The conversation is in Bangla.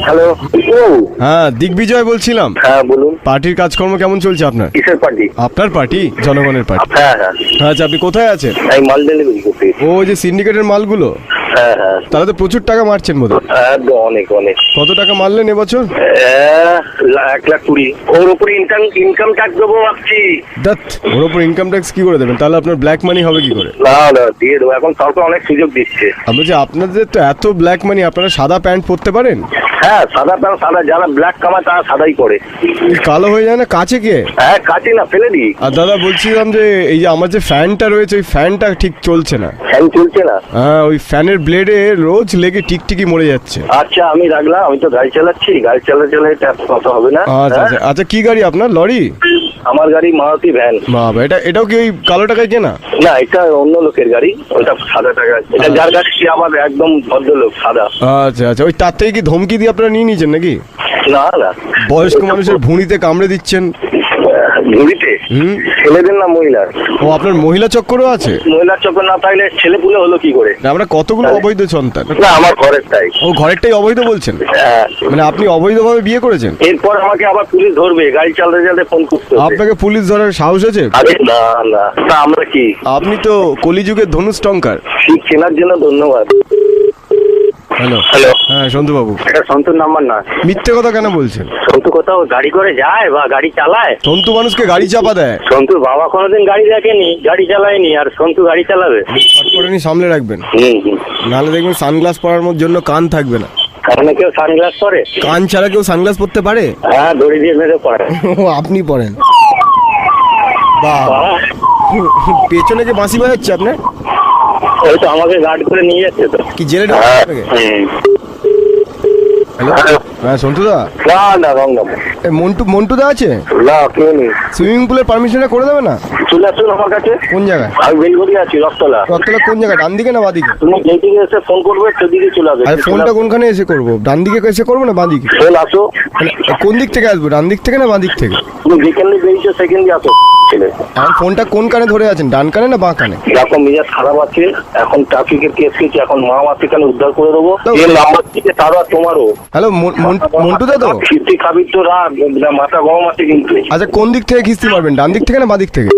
হ্যালো। হ্যাঁ, দিগ্বিজয় বলছিলাম। হ্যাঁ বলুন। পার্টির কাজকর্ম কেমন চলছে আপনার? কিসের পার্টি? আপনার পার্টি, জনগণের পার্টি। হ্যাঁ হ্যাঁ, আচ্ছা, আপনি কোথায় আছেন? আমি মাল ডেলিভারি করতে। ও, যে সিন্ডিকেটের মালগুলো, হ্যাঁ হ্যাঁ, তাহলে তো প্রচুর টাকা মারছেন বোধহয়। একদম অনেক অনেক। কত টাকা মারলেন এবছর? 1,20,000। ওর উপরে ইনকাম ট্যাক্স দেবো ভাবছি। দাত, ওর উপর ইনকাম ট্যাক্স কি করে দেবেন? তাহলে আপনার ব্ল্যাক মানি হবে কি করে? না না, দিয়ে দেবো। এখন সরকার অনেক সুযোগ দিচ্ছে। আমি যে আপনাদের তো এত ব্ল্যাক মানি, আপনারা সাদা প্যান্ট পরতে পারেন? হ্যাঁ, সাদা প্যান্ট সাদা, যারা ব্ল্যাক কামায় তারা সাদাই করে। এই কালো হয়ে যায় না কাছে কে? হ্যাঁ, কাটি না, ফেলে দিই। আর দাদা বলছিলাম যে এই যে আমার যে ফ্যানটা রয়েছে, ওই ফ্যানটা ঠিক চলছে না। ফ্যান চলছে না? হ্যাঁ, ওই ফ্যানের ব্লেডে রোজ লেগে টিকটিকি মরে যাচ্ছে। আচ্ছা, আমি রাখলাম। আমি তো গাড়ি চালাচ্ছি, গাড়ি চালালে ট্যাক্স কত হবে না। আচ্ছা আচ্ছা আচ্ছা, কি গাড়ি আপনার? লরি? আমার গাড়ি মারুতি ভ্যান। বাবা, এটাও কি ওই কালো টাকায় কেনা? না, এটা অন্য লোকের গাড়ি, ওটা সাদা টাকা। এটা যার গাড়ি সে আবার একদম ভদ্রলোক, সাদা। আচ্ছা আচ্ছা, ওই তার থেকে কি ধমকি দিয়ে আপনারা নিয়ে নিয়েছেন নাকি? না না, বয়স্ক মানুষের ভুঁড়িতে কামড়ে দিচ্ছেন? ঘুরিতে ছেলেদের না মহিলার? ও, আপনার মহিলা চক্করও আছে? মহিলার চক্কর না থাকলে ছেলে পুলে হলো কি করে? না, আমরা কতগুলো অবৈধ সন্তান। না, আমার ঘরের তাই। ও, ঘরেরটাই অবৈধ বলছেন? হ্যাঁ। মানে আপনি অবৈধভাবে বিয়ে করেছেন? এরপর আমাকে আবার পুলিশ ধরবে, গাড়ি চালাতে চালাতে ফোন করতে হবে। আপনাকে পুলিশ ধরার সাহস আছে? আরে না না, তা আমরা কি? আপনি তো কলিযুগের ধনুষ টঙ্কার। ঠিক চেনার জন্য ধন্যবাদ। Hello hello. হ্যাঁ, সন্তু বাবু। এটা সন্তুর নাম্বার না। মিথ্যে কথা কেন বলছেন? সন্তু কোথাও গাড়ি করে যায় বা গাড়ি চালায়? সন্তু মানুষকে গাড়ি চাপা দেয়। সন্তুর বাবা কোনোদিন গাড়ি দেখেনি, গাড়ি চালায়নি, আর সন্তু গাড়ি চালাবে? ফট করে নি, সামলে রাখবেন। হুম। নাহলে দেখবেন সানগ্লাস পরার জন্য কান থাকবে না। কারণ কেউ সানগ্লাস পরে? কান ছাড়া কেউ সানগ্লাস পরতে পারে? হ্যাঁ, দড়ি দিয়ে মেরে পড়ে। ও, আপনি পরেন? বাহ, পেছনে কে বাঁশি বাজাচ্ছে আপনার? ওই তো আমাকে গার্ড করে নিয়ে যাচ্ছে তো। কি জেলে হ্যাঁ। হ্যালো, হ্যাঁ সন্তুদা। না না, রং নাম্বার। মন্টুদা আছে? না, কেউ নেই। সুইমিং পুলের পারমিশনটা করে দেবে না? চলে আসুন আমার কাছে। কোন জায়গায়? আমি বেলগুড়ি আছি, রক্তলা। রক্তলা কোন জায়গায়, ডান দিকে না বাঁ দিকে? তুমি যেদিকে এসে ফোন করবে সেদিকে চলে আসবে। আর ফোনটা কোনখানে এসে করবো? ডান দিকে এসে করবো না বাঁ দিকে? চল আসো। মানে কোন দিক থেকে আসবো, ডান দিক থেকে না বাঁ দিক থেকে? তুমি যেখানে বেরিয়েছো সেখানে আসো। ছেলে, এখন ফোনটা কোন কানে ধরে আছেন, ডান কানে না বাঁ কানে? দেখো মেজাজ খারাপ আছে, এখন ট্রাফিকের কেস গেছে, এখন মা মাসে এখানে উদ্ধার করে দেবো। এর নাম্বার থেকে তারও তোমারও। হ্যালো, মন্টুদা তো? ফিরতি খাবি তো রাত, মাথা গরম আছে কিন্তু। আচ্ছা, কোন দিক থেকে খিস্তি মারবেন, ডান দিক থেকে না বাঁ দিক থেকে?